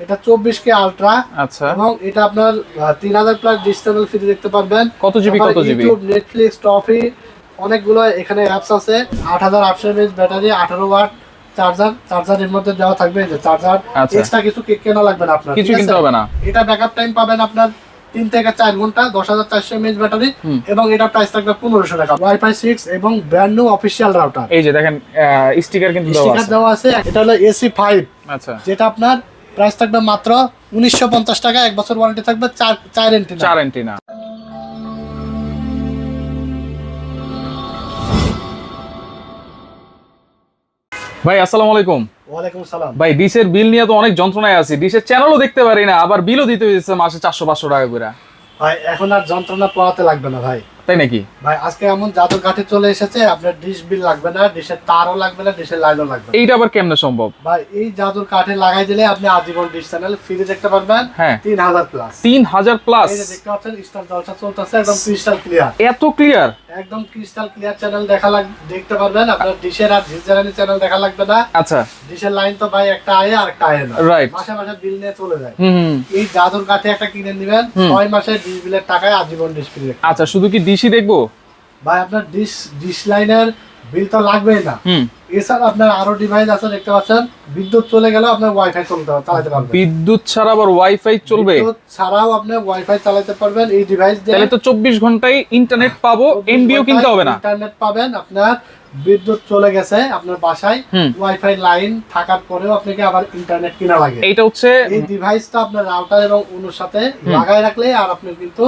এটা 24K ultra. আচ্ছা, এবং এটা আপনার 3000 প্লাস ডিজিটাল ফ্রি দেখতে পারবেন। কত জিবি ইউটিউব, নেটফ্লিক্স, টফি অনেকগুলো এখানে অ্যাপস আছে। 8800 mAh ব্যাটারি, 18 ওয়াট চার্জারের মধ্যে দেওয়া থাকবে। এই যে চার্জার, এক্সট্রা কিছু কেনা লাগবে না আপনার, কিছু কিনতে হবে না। এটা ব্যাকআপ টাইম পাবেন আপনার 3 থেকে 4 ঘন্টা, 10400 mAh ব্যাটারি। এবং এটা প্রাইস থাকবে 1500 টাকা। ওয়াইফাই 6 এবং ব্র্যান্ড নিউ অফিশিয়াল রাউটার। এই যে দেখেন স্টিকার কিন্তু দেওয়া আছে। এটা হলো AC5। আচ্ছা, যেটা আপনার প্রাইস থাকবে মাত্র 1950 টাকা। 1 বছর ওয়ারেন্টি থাকবে, 4 এন্টিনা। ভাই আসসালামু আলাইকুম। ওয়ালাইকুম সালাম। ভাই ডিশের বিল নিয়ে তো অনেক যন্ত্রণায় আছি, ডিশের চ্যানেলও দেখতে পারি না, আবার বিলও দিতে হয়েছে মাসে 400-500 টাকা করে। ভাই এখন আর যন্ত্রণা পোহাতে লাগবে না ভাই। তাই নাকি? ভাই আজকে এমন জাদুর কাঠে চলে এসেছে, আপনার ডিশ বিল লাগবে না, ডিশের তারও লাগবে না, ডিশের লাইনও লাগবে না। এইটা আবার কেমনে সম্ভব? ভাই এই জাদুর কাঠে লাগাই দিলে আপনি আজীবন ডিশ চ্যানেল ফ্রি দেখতে পারবেন। হ্যাঁ, 3000 প্লাস। 3000 প্লাস। এই যে দেখতে পাচ্ছেন স্টার জলসা চলতেছে, একদম ক্রিস্টাল ক্লিয়ার। এত ক্লিয়ার? একদম ক্রিস্টাল ক্লিয়ার চ্যানেল দেখতে পারবেন। আপনার ডিশের আর ঝিঝারানি চ্যানেল দেখা লাগবে না। আচ্ছা, ডিশের লাইন তো ভাই একটা আয়ে আর একটা আয়ে না, রাইট। মাসে মাসে বিল নিয়ে চলে যায়। এই এই জাদুর কাঠে একটা কিনে নেবেন, 6 মাসে ডিশ বিলের টাকায় আজীবন ডিশ ফ্রি। আচ্ছা, শুধু কি ডিশই দেখবো? ভাই আপনার ডিশ লাইনের বিল তো লাগবেই না। এছাড়া আপনার আরো ডিভাইস আছে দেখতে পাচ্ছেন। বিদ্যুৎ চলে গেলেও আপনার ওয়াইফাই চালাতে পারবেন। বিদ্যুৎ ছাড়া আবার ওয়াইফাই চলবে? বিদ্যুৎ ছাড়াও আপনি ওয়াইফাই চালাতে পারবেন এই ডিভাইস দিয়ে। তাহলে তো 24 ঘন্টায় ইন্টারনেট পাবো, এমবিও কিনতে হবে না। ইন্টারনেট পাবেন। আপনার বিদ্যুৎ চলে গেছে আপনার বাসায়, ওয়াইফাই লাইন থাকার পরেও আপনাকে আবার ইন্টারনেট কিনা লাগে। এইটা হচ্ছে এই ডিভাইসটা আপনার রাউটার এবং অনুর সাথে লাগাই রাখলে আর আপনি কিন্তু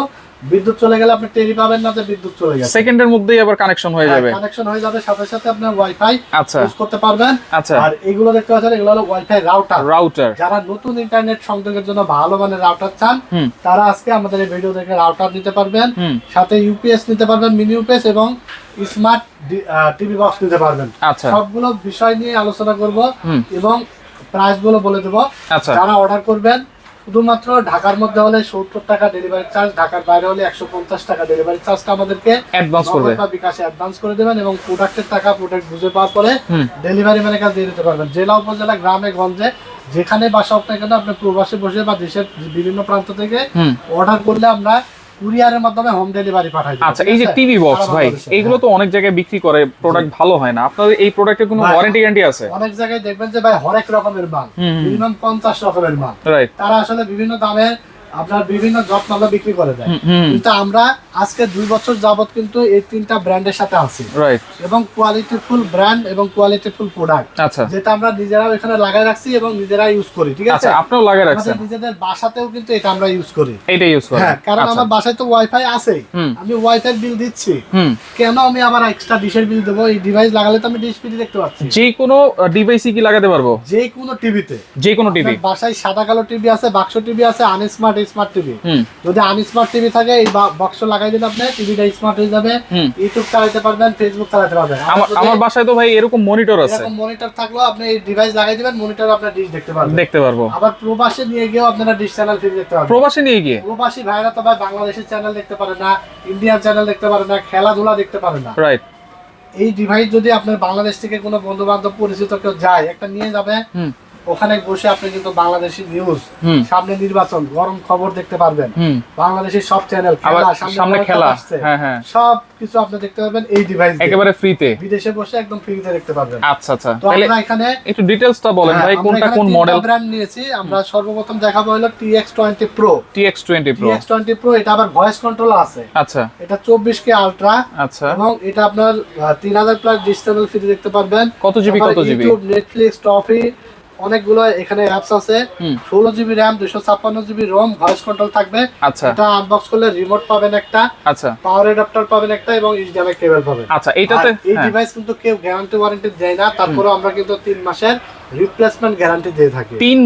বিদ্যুৎ চলে গেলে আপনি টেরি পাবেন না যে বিদ্যুৎ চলে গেছে। সেকেন্ডের মধ্যেই আবার কানেকশন হয়ে যাবে। কানেকশন হয়ে যাবে, সাথে সাথে আপনার ওয়াইফাই আচ্ছা ইউজ করতে পারবেন। আচ্ছা, আর এগুলো দেখতে পাচ্ছেন, এগুলো হলো ওয়াইফাই রাউটার। যারা নতুন ইন্টারনেট সংযোগের জন্য ভালো মানের রাউটার চান, তারা আজকে আমাদের এই ভিডিও দেখে রাউটার নিতে পারবেন। সাথে ইউপিএস নিতে পারবেন, মিনি ইউপিএস এবং স্মার্ট টিভি বক্স নিতে পারবেন। আচ্ছা, সবগুলো বিষয় নিয়ে আলোচনা করব এবং প্রাইস গুলো বলে দেবো। আচ্ছা, যারা অর্ডার করবেন শুধুমাত্র ঢাকার মধ্যে হলে 70 টাকা ডেলিভারি চার্জ, ঢাকার বাইরে হলে 150 টাকা ডেলিভারি চার্জটা আমাদেরকে অ্যাডভান্স করবে বা বিকাশে অ্যাডভান্স করে দেবেন। এবং প্রোডাক্টের টাকা প্রোডাক্ট বুঝে পাওয়ার পরে ডেলিভারি ম্যানের কাছে দিয়ে দিতে পারবেন। জেলা উপজেলা গ্রামে গঞ্জে যেখানে বাসা হোক না কেন, আপনি প্রবাসে বসে বা দেশের বিভিন্ন প্রান্ত থেকে অর্ডার করলে আমরা কুরিয়ারের মাধ্যমে হোম ডেলিভারি পাঠাই। আচ্ছা, এই যে টিভি বক্স ভাই, এগুলো তো অনেক জায়গায় বিক্রি করে, প্রোডাক্ট ভালো হয় না, আপনাদের এই প্রোডাক্টের কোনো ওয়ারেন্টি গ্যারান্টি আছে? অনেক জায়গায় দেখবেন যে ভাই হরেক রকমের মাল, মিনিমাম 50 রকমের মাল, রাইট। তারা আসলে বিভিন্ন দামে আপনার বিভিন্ন যত্ন বিক্রি করে দেয়। কিন্তু আমরা আজকে 2 বছর যাবত কিন্তু এই 3টা ব্র্যান্ডের সাথে আছি, রাইট। এবং কোয়ালিটিফুল ব্র্যান্ড এবং কোয়ালিটিফুল প্রোডাক্ট, আচ্ছা, যেটা আমরা নিজেরাও এখানে লাগাই রাখছি এবং নিজেরা ইউজ করি। ঠিক আছে, আচ্ছা, আপনারাও লাগাই রাখছেন? আমাদের নিজেদের বাসাতেও কিন্তু এটা আমরা ইউজ করি। এটা ইউজ করি? হ্যাঁ, কারণ আমার বাসায় তো ওয়াইফাই আছে, আমি ওয়াইফাই বিল দিচ্ছি, কেন আমি আবার এক্সট্রা ডিশের বিল দেবো? এই ডিভাইস লাগালে তো আমি ডিশ ফ্রি দেখতে পাচ্ছি। যে কোনো ডিভাইসে কি লাগাতে পারবো? যে কোনো টিভিতে, যে কোনো টিভি। বাসায় সাদা কালো টিভি আছে, বাক্স টিভি আছে, আনস্মার্ট স্মার্ট টিভি। যদি আনস্মার্ট টিভি থাকে এই বক্স লাগাই দিলে আপনি টিভিটা স্মার্ট হয়ে যাবে, ইউটিউব চালাতে পারবেন, ফেসবুক চালাতে পারবেন। আমার বাসায় তো ভাই এরকম মনিটর আছে। এরকম মনিটর থাকলেও আপনি এই ডিভাইস লাগাই দিবেন, মনিটর আপনার ডিশ দেখতে পারবো। আবার প্রবাসে নিয়ে গিয়েও আপনারা ডিশ চ্যানেল ফ্রি দেখতে পারবেন। প্রবাসে নিয়ে গিয়ে প্রবাসী ভাইরা তো ভাই বাংলাদেশের চ্যানেল দেখতে পারে না, ইন্ডিয়ান চ্যানেল দেখতে পারে না, খেলাধুলা দেখতে পারে না, রাইট। এই ডিভাইস যদি আপনার বাংলাদেশ থেকে কোনো বন্ধু বান্ধব পরিচিত কেউ যায়, একটা নিয়ে যাবে, ওখানে বসে আপনি কিন্তু বাংলাদেশি নিউজ, সামনে নির্বাচন, গরম খবর দেখতে পারবেন, বাংলাদেশের সব চ্যানেল, সামনে খেলা, সব কিছু আপনি দেখতে পারবেন এই ডিভাইস একেবারে ফ্রিতে, বিদেশে বসে একদম ফ্রিতে দেখতে পারবেন। আচ্ছা আচ্ছা, তো আমরা এখানে একটু ডিটেইলসটা বলেন ভাই, কোনটা কোন মডেল ব্র্যান্ড নিয়েছি আমরা। সর্বপ্রথম দেখাবো হলো TX20 Pro। TX20 Pro এটা আবার ভয়েস কন্ট্রোল আছে। আচ্ছা, এটা 24K আলট্রা। আচ্ছা, এবং এটা আপনার 3000 প্লাস ডিজিটাল ফ্রি দেখতে পারবেন। কত জিবি? ইউটিউব, নেটফ্লিক্স, টফি অনেকগুলো এখানে অ্যাপস আছে। 16GB RAM, 256GB ROM, voice control থাকবে। আচ্ছা, এটা আনবক্স করলে রিমোট পাবেন একটা, আচ্ছা, পাওয়ার অ্যাডাপ্টার পাবেন একটা এবং HDMI কেবল পাবেন। আচ্ছা, এইটাতে এই ডিভাইস কিন্তু কেউ গ্যারান্টি ওয়ারেন্টি দেয় না, তারপরে আমরা কিন্তু 3 মাসের রিপ্লেসমেন্ট গ্যারান্টি দিয়ে থাকি। 3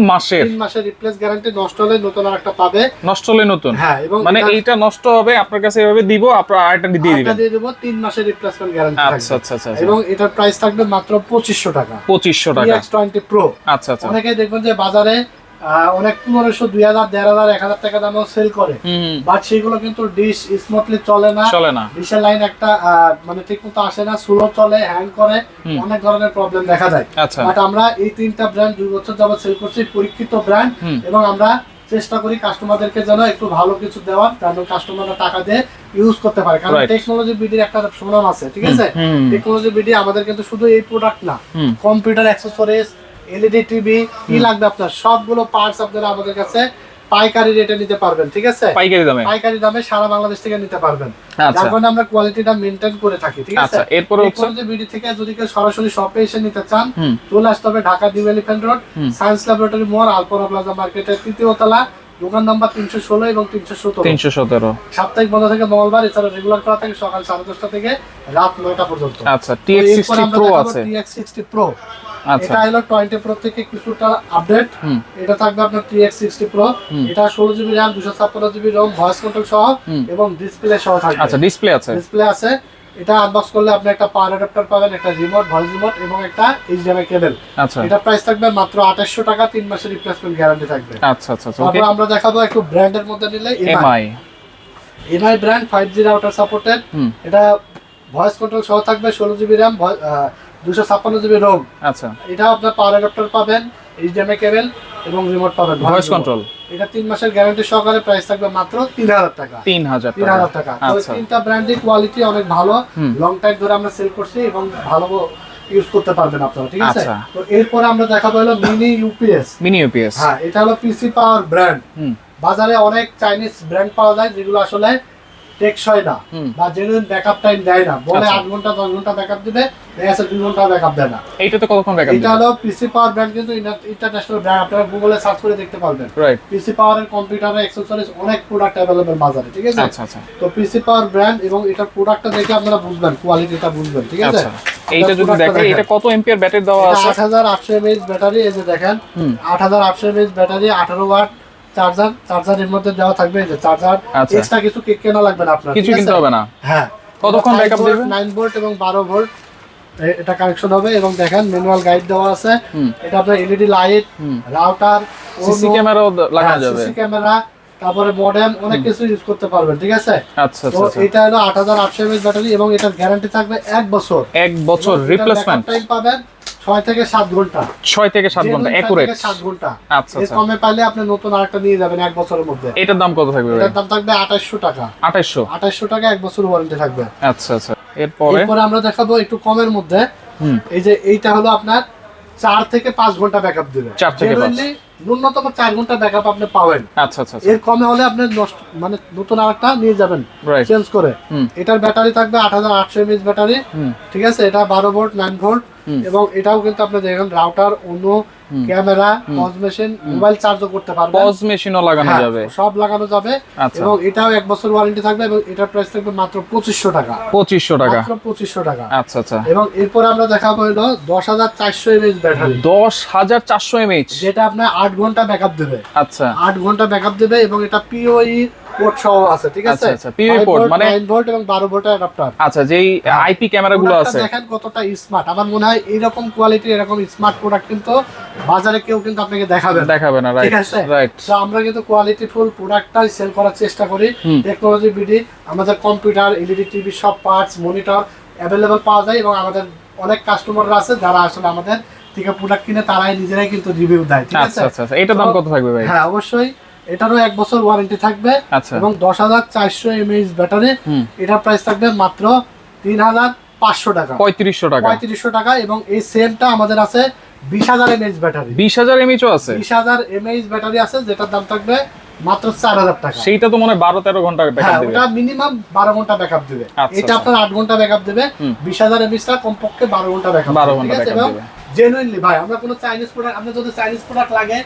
মাসের রিপ্লেস গ্যারান্টি, নষ্ট হলে নতুন আরেকটা পাবে। নষ্ট হলে নতুন? হ্যাঁ, এবং মানে এইটা নষ্ট হবে আপনার কাছে এভাবে দিব, আপনারা আরেকটা দিয়ে দিবেন। দিয়ে দেব, 3 মাসের রিপ্লেসমেন্ট গ্যারান্টি থাকবে। আচ্ছা আচ্ছা আচ্ছা, এবং এটার প্রাইস থাকবে মাত্র 2500 টাকা। 2500 টাকা। TX20 Pro। আচ্ছা আচ্ছা, অনেকেই দেখবেন যে বাজারে অনেক 1500, 2000, 1500, 1000 টাকা দামেও সেল করে, বাট সেগুলো কিন্তু ডিশ স্মুথলি চলে না। ডিশের লাইন একটা মানে ঠিক মতো আসে না, স্লো চলে, হ্যাং করে, অনেক ধরনের প্রবলেম দেখা যায়। বাট আমরা এই 3টা ব্র্যান্ড 2 বছর যাবত সেল করছি, পরীক্ষিত ব্র্যান্ড, এবং আমরা চেষ্টা করি কাস্টমারদেরকে যেন একটু ভালো কিছু দেওয়ার, কারণ কাস্টমাররা টাকা দিয়ে ইউজ করতে পারে। কারণ টেকনোলজি বিডির একটা সুনাম আছে, ঠিক আছে? টেকনোলজি বিডি আমাদের কিন্তু শুধু এই প্রোডাক্ট না, কম্পিউটার অ্যাক্সেসরিজ, এলইডি টিভি, কি লাগবে আপনার সবগুলো পার্টস আপনারা আমাদের কাছে পাইকারি রেটে নিতে পারবেন, ঠিক আছে? পাইকারি দামে সারা বাংলাদেশ থেকে নিতে পারবেন, যার কারণে আমরা কোয়ালিটিটা মেইনটেইন করে থাকি, ঠিক আছে? এরপরে হচ্ছে টেকনোলজি বিডি থেকে যদি কেউ সরাসরি শপে এসে নিতে চান, চলে আসতে হবে Dhaka new elephant road, science laboratory মোড়, আলপনা প্লাজা মার্কেটের 3য় তলা, দোকান নাম্বার 316 এবং 317। সাপ্তাহিক বন্ধ থেকে মঙ্গলবার, এছাড়া রেগুলার করা থাকে সকাল 10:30 থেকে রাত 9টা পর্যন্ত। আচ্ছা, TX60 Pro আছে। TX60 Pro, এটা হলো 20 Pro থেকে কিছুটা আপডেট। এটা থাকবে আপনার TX60 Pro, এটা 16GB RAM, 256GB ROM, voice control সহ এবং ডিসপ্লে সহ থাকবে। আচ্ছা, ডিসপ্লে আছে। এটা আনবক্স করলে আপনি একটা পাওয়ার অ্যাডাপ্টার পাবেন, একটা রিমোট, ভয়েস রিমোট এবং একটা HDMI কেবল। আচ্ছা, এটা প্রাইস থাকবে মাত্র 2800 টাকা, 3 মাসের রিপ্লেসমেন্ট গ্যারান্টি থাকবে। আচ্ছা। তারপর আমরা দেখাবো একটু ব্র্যান্ডের মধ্যে নিলে MI brand 5G router supported. এটা ভয়েস কন্ট্রোল সহ থাকবে, 16GB RAM, 256GB ROM। আচ্ছা, এটা আপনার পাওয়ার অ্যাডাপ্টার পাবেন, HDMI কেবল এবং রিমোট পাবেন, ভয়েস কন্ট্রোল। এটা 3 মাসের গ্যারান্টি সহকারে, প্রাইস থাকবে মাত্র 3000 টাকা। 3000 টাকা। তো তিনটা ব্র্যান্ডের কোয়ালিটি অনেক ভালো, লং টাইম ধরে আমরা সেল করছি এবং ভালো ইউজ করতে পারবেন আপনারা, ঠিক আছে? তো এরপর আমরা দেখাবো হলো মিনি ইউপিএস। হ্যাঁ, এটা হলো পিসি পাওয়ার ব্র্যান্ড। বাজারে অনেক চাইনিজ ব্র্যান্ড পাওয়া যায় যেগুলো আসলে টেকসই না বা জেনুইন ব্যাকআপ টাইম দেয় না, বলে 8 ঘন্টা 10 ঘন্টা ব্যাকআপ দিবে, এসে 2 ঘন্টা ব্যাকআপ দেয় না। এইটাতে কতক্ষণ ব্যাকআপ দিবে? এটা হলো পিসি পাওয়ার ব্র্যান্ড, কিন্তু ইন্টারন্যাশনাল ব্র্যান্ড, আপনারা গুগলে সার্চ করে দেখতে পারবেন। পিসি পাওয়ারের কম্পিউটারের অ্যাকসেসরিজ অনেক প্রোডাক্ট अवेलेबल বাজারে, ঠিক আছে? আচ্ছা। তো পিসি পাওয়ার ব্র্যান্ড এবং এটার প্রোডাক্টটা দেখে আপনারা বুঝবেন, কোয়ালিটিটা বুঝবেন, ঠিক আছে? এইটা যদি দেখেন, এটা কত এম্পিয়ার ব্যাটারি দেওয়া আছে? 8800 mAh ব্যাটারি, এই যে দেখেন 8800 mAh ব্যাটারি, 18 ওয়াট চার্জারের মধ্যে দেওয়া থাকবে। এই যে চার্জার, এক্সট্রা কিছু কেনা লাগবে না আপনার, কিছু কিনতে হবে না। হ্যাঁ, কতক্ষণ ব্যাকআপ দিবে? 9 ভোল্ট এবং 12 ভোল্ট এটা কানেকশন হবে। এবং দেখেন ম্যানুয়াল গাইড দেওয়া আছে। এটা আপনার এলইডি লাইট, রাউটার, সিসি ক্যামেরাও লাগানো যাবে, সিসি ক্যামেরা, তারপরে মডেম, অনেক কিছু ইউজ করতে পারবেন, ঠিক আছে? আচ্ছা। তো এটা হলো 8800 mAh ব্যাটারি এবং এটার গ্যারান্টি থাকবে 1 বছর। 1 বছর রিপ্লেসমেন্ট টাইম পাবেন 6 থেকে 7 ঘন্টা। 6 থেকে 7 ঘন্টা একুরেট। 7 ঘন্টা। আচ্ছা। এর কমে পাইলে আপনি নতুন আরেকটা নিয়ে যাবেন 1 বছরের মধ্যে। এটার দাম কত থাকবে ভাই? এটার দাম থাকবে 2800 টাকা। 2800 টাকা, 1 বছর ওয়ারেন্টি থাকবে। আচ্ছা। এরপরে আমরা দেখাবো একটু কমের মধ্যে। এই যে এইটা হলো আপনার 4 থেকে 5 ঘন্টা ব্যাকআপ দিবে। 4 থেকে 5, ন্যূনতম 4 ঘন্টা ব্যাকআপ আপনি পাবেন। আচ্ছা। এর কমে হলে আপনি মানে নতুন আরেকটা নিয়ে যাবেন চেঞ্জ করে। এটার ব্যাটারি থাকবে 8800 mAh ব্যাটারি, ঠিক আছে? এটা 12 ভোল্ট, 9 ভোল্ট এবং এটাও কিন্তু আপনি দেখেন রাউটার, অন্য ক্যামেরা, পজ মেশিন, মোবাইল চার্জও করতে পারবেন, পজ মেশিনও লাগানো যাবে, সব লাগানো যাবে। এবং এটাও 1 বছর ওয়ারেন্টি থাকবে এবং এটার প্রাইস থাকবে মাত্র 2500 টাকা। 2500 টাকা, মাত্র 2500 টাকা। আচ্ছা। এবং এরপর আমরা দেখাবো হলো 10400 mAh ব্যাটারি। 10400 mAh, যেটা আপনার 8 ঘন্টা ব্যাকআপ দেবে। আচ্ছা, 8 ঘন্টা ব্যাকআপ দেবে এবং এটা পিওই পোর্ট সহ আছে, ঠিক আছে? আচ্ছা, পিওই পোর্ট মানে 9 ভোল্ট এবং 12 ভোল্টের অ্যাডাপ্টার। আচ্ছা, যেই আইপি ক্যামেরাগুলো আছে, দেখেন কতটা স্মার্ট। আমার মনে হয় এরকম কোয়ালিটি, এরকম স্মার্ট প্রোডাক্ট কিন্তু বাজারে কেউ কিন্তু আপনাকে দেখাবে না, রাইট? তো আমরা কিন্তু কোয়ালিটি ফুল প্রোডাক্টটাই সেল করার চেষ্টা করি। টেকনোলজি বিডি, আমাদের কম্পিউটার, এলইডি টিভি সব পার্টস, মনিটর अवेलेबल পাওয়া যায় এবং আমাদের অনেক কাস্টমাররা আছে যারা আসলে আমাদের থেকে প্রোডাক্ট কিনে তারাই নিজেরাই কিন্তু রিভিউ দেয়, ঠিক আছে? আচ্ছা। এটার দাম কত থাকবে ভাই? হ্যাঁ, অবশ্যই এটারও 1 বছর ওয়ারেন্টি থাকবে এবং 10400 mAh ব্যাটারি। এটার প্রাইস থাকবে মাত্র 3500 টাকা, 3500 টাকা। এবং এই সেমটা আমাদের আছে 20000 mAh ব্যাটারি। 20000 mAh আছে, 20000 mAh ব্যাটারি আছে, যেটার দাম থাকবে মাত্র 4000 টাকা। সেইটা তো মনে হয় 12-13 ঘন্টা ব্যাকআপ দিবে। ওটা মিনিমাম 12 ঘন্টা ব্যাকআপ দিবে। এটা আপনার 8 ঘন্টা ব্যাকআপ দিবে। 20000 mAh টা কমপক্ষে 12 ঘন্টা ব্যাকআপ দিবে, ঠিক আছে? এবং জেনুইনলি ভাই, আমরা কোনো চাইনিজ প্রোডাক্ট, আপনি যদি চাইনিজ প্রোডাক্ট লাগে,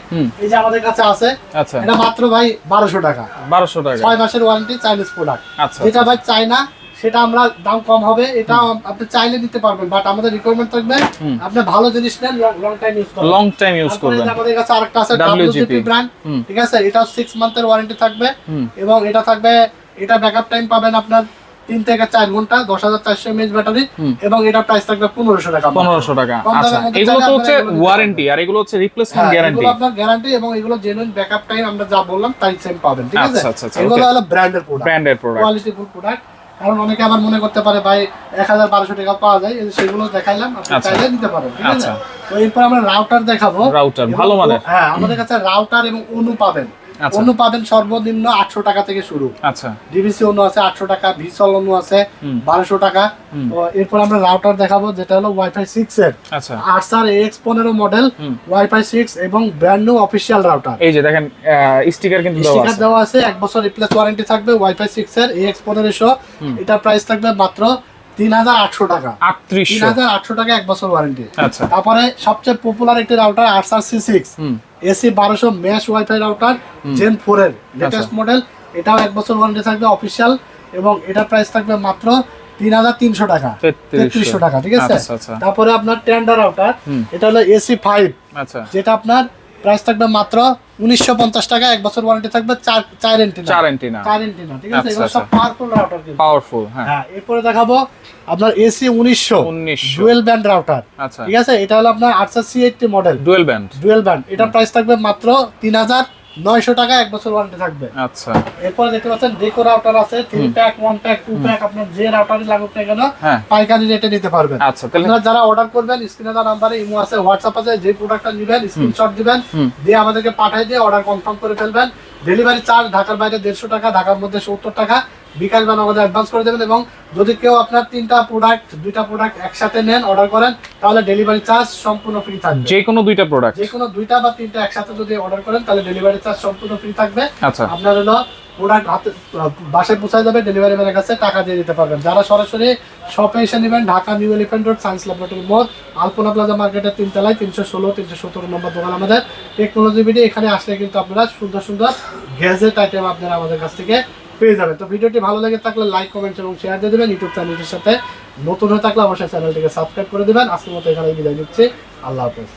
এই যে আমাদের কাছে আছে, আচ্ছা, এটা মাত্র ভাই 1200 টাকা। 6 মাসের ওয়ারেন্টি চাইনিজ প্রোডাক্ট। আচ্ছা, যেটা ভাই চাইনা সেটা আমরা দাম কম হবে, এটা আপনি চাইলে দিতে পারবেন, বাট আমাদের রিকোয়ারমেন্ট থাকবে আপনি ভালো জিনিস নেন, লং টাইম ইউজ করবেন। আমাদের কাছে আরেকটা আছে WGP ব্র্যান্ড, ঠিক আছে? এটা 6 মান্থের ওয়ারেন্টি থাকবে এবং এটা থাকবে, এটা ব্যাকআপ টাইম পাবেন আপনার 3 থেকে 4 ঘন্টা 10400 mAh ব্যাটারি এবং এটা প্রাইস থাকবে 1500 টাকা। 1500 টাকা। আচ্ছা, এগুলো তো হচ্ছে ওয়ারেন্টি আর এগুলো হচ্ছে রিপ্লেসমেন্ট গ্যারান্টি। এগুলো আপনার গ্যারান্টি এবং এগুলো জেনুইন ব্যাকআপ টাইম আমরা যা বললাম তাই সেম পাবেন, ঠিক আছে? আচ্ছা, এগুলো হলো ব্র্যান্ডের প্রোডাক্ট, ব্র্যান্ডের প্রোডাক্ট, কোয়ালিটিফুল প্রোডাক্ট। কারণ অনেকে আবার মনে করতে পারে ভাই 1200 টাকা পাওয়া যায়, সেগুলো দেখাইলাম, আপনি চাইলে নিতে পারেন, ঠিক আছে? তো এরপর আমরা রাউটার দেখাবো। রাউটার ভালো মানের। হ্যাঁ, আমাদের কাছে রাউটার এবং অনু পাবেন। অনু পাবেন সর্বনিম্ন 800 টাকা থেকে শুরু। আচ্ছা, ডিবিসি অনু আছে 800 টাকা, ভিসল অনু আছে 1200 টাকা। তো এরপর আমরা রাউটার দেখাবো যেটা হলো ওয়াইফাই 6 এর। আচ্ছা, আরসার AX15 মডেল ওয়াইফাই 6 এবং ব্র্যান্ড নিউ অফিশিয়াল রাউটার। এই যে দেখেন স্টিকার কিন্তু দেওয়া আছে 1 বছর রিপ্লেস ওয়ারেন্টি থাকবে ওয়াইফাই 6 এর AX1500। এটা প্রাইস থাকবে মাত্র 3800 টাকা। 3800 টাকা 1 বছর ওয়ারেন্টি। আচ্ছা, তারপরে সবচেয়ে পপুলার একটি router Archer C6 AC 1200 mesh WiFi router gen 4 এর লেটেস্ট মডেল। এটাও 1 বছর ওয়ারেন্টি থাকবে অফিশিয়াল এবং এটা প্রাইস থাকবে মাত্র 3300 টাকা, 3300 টাকা, ঠিক আছে? তারপরে আপনার টেন্ডার রাউটার, এটা হলো AC5। আচ্ছা, যেটা আপনার প্রাইস থাকবে মাত্র 1950 টাকা, 1 বছর ওয়ারেন্টি থাকবে, 4 এন্টিনা, ঠিক আছে? এগুলো সব পাওয়ারফুল রাউটার, কিন্তু পাওয়ারফুল। হ্যাঁ, এরপর দেখাবো আপনার AC1900 ডুয়াল ব্যান্ড রাউটার। আচ্ছা, ঠিক আছে? এটা হলো আপনার Archer C80 model dual band. এটা প্রাইস থাকবে মাত্র 3900 টাকা, 1 বছর ওয়ারেন্টি থাকবে। আচ্ছা, এরপর দেখতে পাচ্ছেন ডেকো রাউটার আছে 3 প্যাক 1 প্যাক 2 প্যাক, আপনার যে রাউটারই লাগুক না কেন পাইকারি রেটে নিতে পারবেন। আচ্ছা, আপনারা যারা অর্ডার করবেন স্ক্রিনে দেওয়া নম্বরে ইমো আছে, হোয়াটসঅ্যাপ আছে, যে প্রোডাক্টটা নেবেন স্ক্রিনশট দিবেন, দিয়ে আমাদেরকে পাঠিয়ে দিয়ে অর্ডার কনফার্ম করে ফেলবেন। ডেলিভারি চার্জ ঢাকার বাইরে 150 টাকা, ঢাকার মধ্যে 70 টাকা বিকাশ বা নগদে অ্যাডভান্স করে দেবেন। এবং যদি কেউ আপনার 2টা প্রোডাক্ট একসাথে নেন, অর্ডার করেন, তাহলে ডেলিভারি চার্জ সম্পূর্ণ ফ্রি থাকবে। যে কোনো 2টা বা 3টা একসাথে যদি অর্ডার করেন তাহলে ডেলিভারি চার্জ সম্পূর্ণ ফ্রি থাকবে। আচ্ছা, আপনার হলো প্রোডাক্ট হাতে বাসায় পৌঁছায় যাবে, ডেলিভারি ম্যানের কাছে টাকা দিয়ে দিতে পারবেন। যারা সরাসরি শপে এসে নেবেন, Dhaka new elephant road science laboratory মোড়, আলপনা প্লাজা মার্কেটের 3 তলায় 316 317 নম্বর দোকান আমাদের টেকনোলজি ভিডিও। এখানে আসলে কিন্তু আপনারা সুন্দর সুন্দর গ্যাজেট আইটেম আপনারা আমাদের কাছ থেকে পেয়ে যাবেন। তো ভিডিওটি ভালো লেগে থাকলে লাইক, কমেন্ট এবং শেয়ার দিয়ে দেবেন। ইউটিউব চ্যানেলটির সাথে নতুন হয়ে থাকলে অবশ্যই চ্যানেলটিকে সাবস্ক্রাইব করে দেবেন। আজকের মতো এখানে বিদায় নিচ্ছি। আল্লাহ হাফেজ।